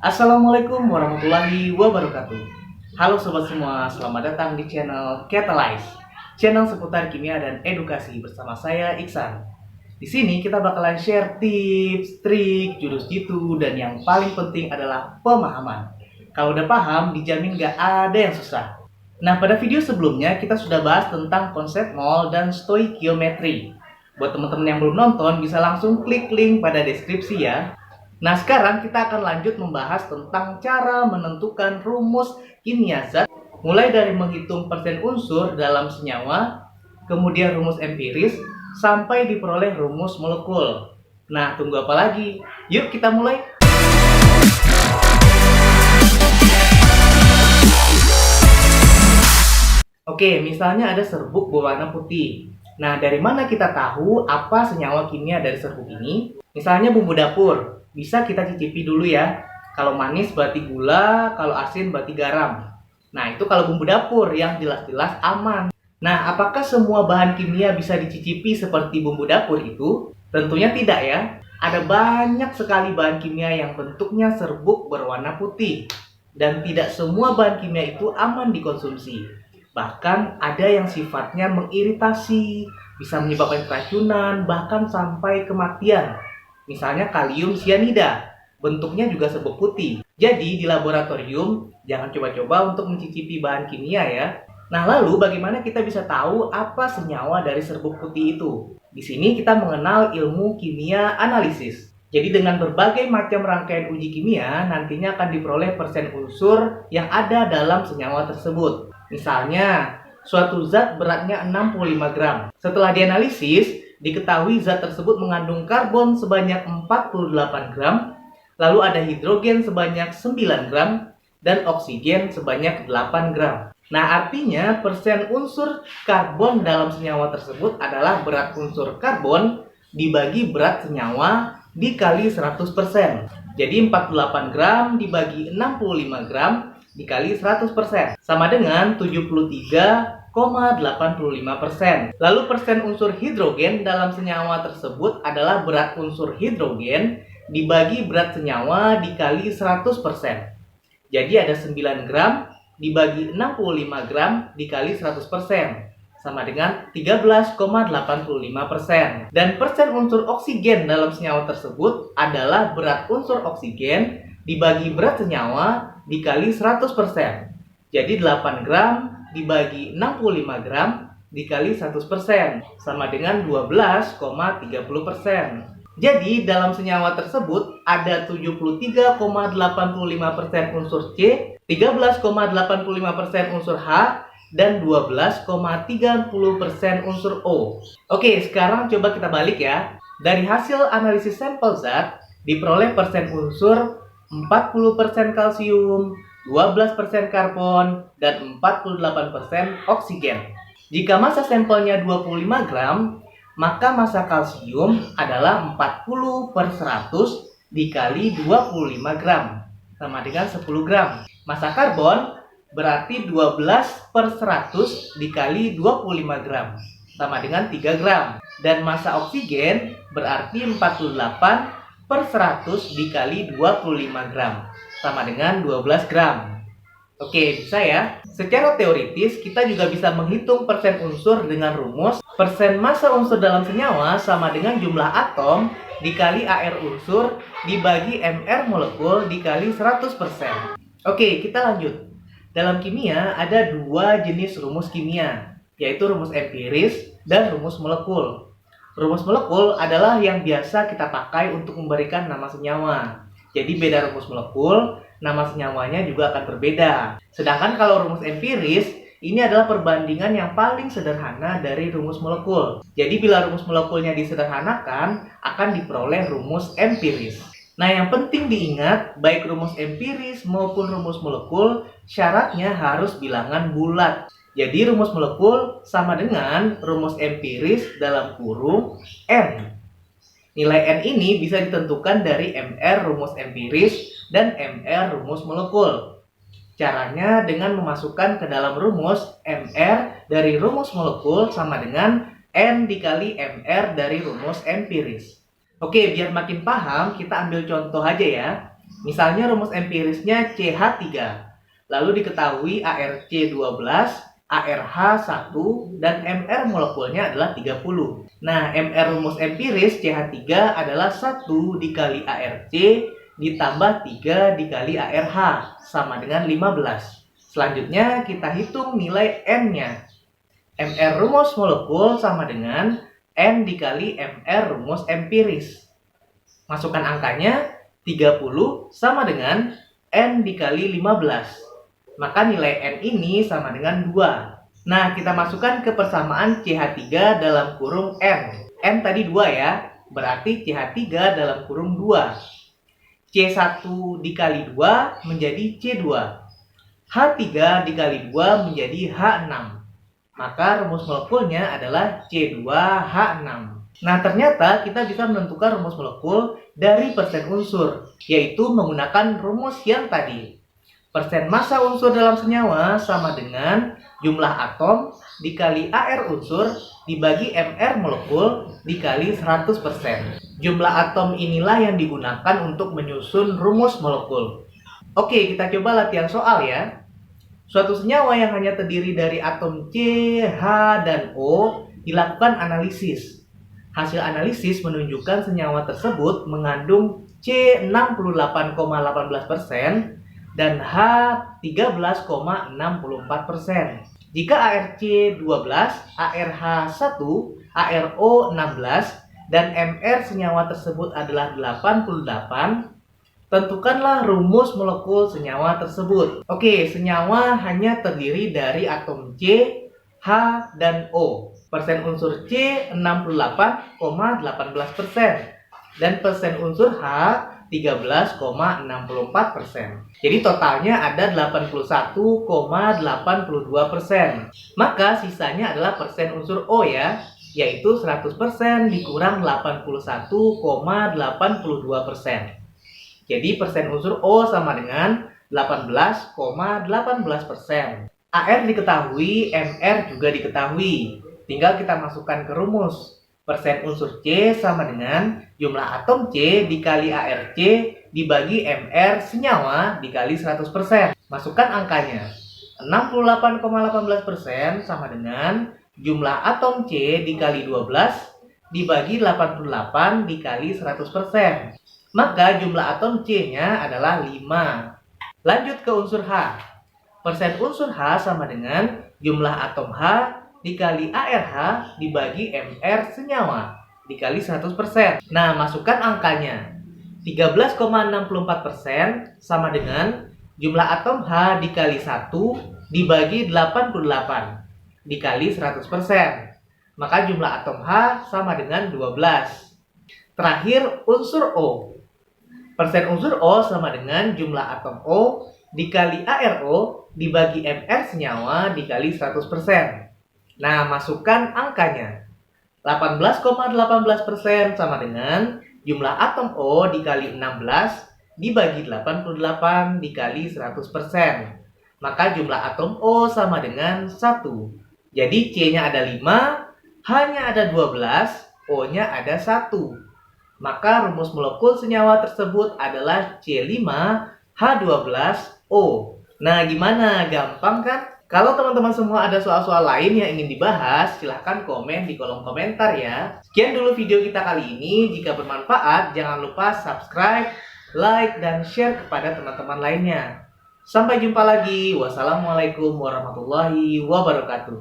Assalamualaikum warahmatullahi wabarakatuh. Halo sobat semua, selamat datang di channel Catalyze, channel seputar kimia dan edukasi bersama saya Iksan. Di sini kita bakalan share tips, trik, jurus jitu, dan yang paling penting adalah pemahaman. Kalau udah paham, dijamin gak ada yang susah. Nah, pada video sebelumnya kita sudah bahas tentang konsep mol dan stoikiometri. Buat teman-teman yang belum nonton, bisa langsung klik link pada deskripsi ya. Nah, sekarang kita akan lanjut membahas tentang cara menentukan rumus kimia zat, mulai dari menghitung persen unsur dalam senyawa, kemudian rumus empiris, sampai diperoleh rumus molekul. Nah, tunggu apa lagi? Yuk kita mulai! Oke, misalnya ada serbuk berwarna putih. Nah, dari mana kita tahu apa senyawa kimia dari serbuk ini? Misalnya bumbu dapur. Bisa kita cicipi dulu ya. Kalau manis berarti gula, kalau asin berarti garam. Nah, itu kalau bumbu dapur yang jelas-jelas aman. Nah, apakah semua bahan kimia bisa dicicipi seperti bumbu dapur itu? Tentunya tidak ya. Ada banyak sekali bahan kimia yang bentuknya serbuk berwarna putih. Dan tidak semua bahan kimia itu aman dikonsumsi. Bahkan ada yang sifatnya mengiritasi, bisa menyebabkan keracunan, bahkan sampai kematian. Misalnya kalium sianida, bentuknya juga serbuk putih. Jadi di laboratorium jangan coba-coba untuk mencicipi bahan kimia ya. Nah, lalu bagaimana kita bisa tahu apa senyawa dari serbuk putih itu? Di sini kita mengenal ilmu kimia analisis. Jadi dengan berbagai macam rangkaian uji kimia nantinya akan diperoleh persen unsur yang ada dalam senyawa tersebut. Misalnya suatu zat beratnya 65 gram. Setelah dianalisis, diketahui zat tersebut mengandung karbon sebanyak 48 gram, lalu ada hidrogen sebanyak 9 gram, dan oksigen sebanyak 8 gram. Nah, artinya persen unsur karbon dalam senyawa tersebut adalah berat unsur karbon dibagi berat senyawa dikali 100%. Jadi 48 gram dibagi 65 gram dikali 100% sama dengan 73,85%. Lalu persen unsur hidrogen dalam senyawa tersebut adalah berat unsur hidrogen dibagi berat senyawa dikali 100%. Jadi ada 9 gram dibagi 65 gram dikali 100% sama dengan 13,85%. Dan persen unsur oksigen dalam senyawa tersebut adalah berat unsur oksigen dibagi berat senyawa dikali 100%. Jadi 8 gram dibagi 65 gram dikali 100% sama dengan 12,30%. Jadi dalam senyawa tersebut ada 73,85% unsur C, 13,85% unsur H, dan 12,30% unsur O. Oke, sekarang coba kita balik ya. Dari hasil analisis sampel zat diperoleh persen unsur 40% kalsium, 12% karbon, dan 48% oksigen. Jika massa sampelnya 25 gram, maka massa kalsium adalah 40/100 dikali 25 gram, sama dengan 10 gram. Massa karbon berarti 12/100 dikali 25 gram, sama dengan 3 gram. Dan massa oksigen berarti 48/100 dikali 25 gram, sama dengan 12 gram. Oke, bisa ya? Secara teoritis, kita juga bisa menghitung persen unsur dengan rumus persen massa unsur dalam senyawa sama dengan jumlah atom dikali AR unsur dibagi MR molekul dikali 100%. Oke, kita lanjut. Dalam kimia ada dua jenis rumus kimia, yaitu rumus empiris dan rumus molekul. Rumus molekul adalah yang biasa kita pakai untuk memberikan nama senyawa. Jadi beda rumus molekul, nama senyawanya juga akan berbeda. Sedangkan kalau rumus empiris, ini adalah perbandingan yang paling sederhana dari rumus molekul. Jadi bila rumus molekulnya disederhanakan, akan diperoleh rumus empiris. Nah, yang penting diingat, baik rumus empiris maupun rumus molekul, syaratnya harus bilangan bulat. Jadi rumus molekul sama dengan rumus empiris dalam kurung N. Nilai N ini bisa ditentukan dari MR rumus empiris dan MR rumus molekul. Caranya dengan memasukkan ke dalam rumus MR dari rumus molekul sama dengan N dikali MR dari rumus empiris. Oke, biar makin paham, kita ambil contoh aja ya. Misalnya rumus empirisnya CH3, lalu diketahui ARC12, ARH1, dan MR molekulnya adalah 30. Nah, MR rumus empiris CH3 adalah 1 dikali ARC ditambah 3 dikali ARH, sama dengan 15. Selanjutnya kita hitung nilai N-nya. MR rumus molekul sama dengan N dikali MR rumus empiris. Masukkan angkanya, 30 sama dengan N dikali 15. Maka nilai N ini sama dengan 2. Nah, kita masukkan ke persamaan CH3 dalam kurung N. N tadi 2 ya, berarti CH3 dalam kurung 2. C1 dikali 2 menjadi C2. H3 dikali 2 menjadi H6. Maka rumus molekulnya adalah C2H6. Nah, ternyata kita bisa menentukan rumus molekul dari persen unsur, yaitu menggunakan rumus yang tadi. Persen massa unsur dalam senyawa sama dengan jumlah atom dikali AR unsur dibagi MR molekul dikali 100%. Jumlah atom inilah yang digunakan untuk menyusun rumus molekul. Oke, kita coba latihan soal ya. Suatu senyawa yang hanya terdiri dari atom C, H, dan O dilakukan analisis. Hasil analisis menunjukkan senyawa tersebut mengandung C 68,18% dan H 13,64%. Jika ARC 12, ARH 1, ARO 16, dan MR senyawa tersebut adalah 88, tentukanlah rumus molekul senyawa tersebut. Oke, senyawa hanya terdiri dari atom C, H, dan O. Persen unsur C 68,18% dan persen unsur H 13,64%. Jadi totalnya ada 81,82%. Maka sisanya adalah persen unsur O ya, yaitu 100% dikurang 81,82%. Jadi persen unsur O sama dengan 18,18%. AR diketahui, MR juga diketahui. Tinggal kita masukkan ke rumus. Persen unsur C sama dengan jumlah atom C dikali ARC dibagi MR senyawa dikali 100%. Masukkan angkanya. 68,18% sama dengan jumlah atom C dikali 12 dibagi 88 dikali 100%. Maka jumlah atom C-nya adalah 5. Lanjut ke unsur H. Persen unsur H sama dengan jumlah atom H dikali ARH dibagi MR senyawa dikali 100%. Nah, masukkan angkanya. 13,64% sama dengan jumlah atom H dikali 1 dibagi 88 dikali 100%. Maka jumlah atom H sama dengan 12. Terakhir, unsur O. Persen unsur O sama dengan jumlah atom O dikali ARO dibagi MR senyawa dikali 100%. Nah, masukkan angkanya. 18,18% sama dengan jumlah atom O dikali 16 dibagi 88 dikali 100%. Maka jumlah atom O sama dengan 1. Jadi C-nya ada 5, H-nya ada 12, O-nya ada 1. Maka rumus molekul senyawa tersebut adalah C5H12O. Nah, gimana? Gampang kan? Kalau teman-teman semua ada soal-soal lain yang ingin dibahas, silahkan komen di kolom komentar ya. Sekian dulu video kita kali ini. Jika bermanfaat, jangan lupa subscribe, like, dan share kepada teman-teman lainnya. Sampai jumpa lagi. Wassalamualaikum warahmatullahi wabarakatuh.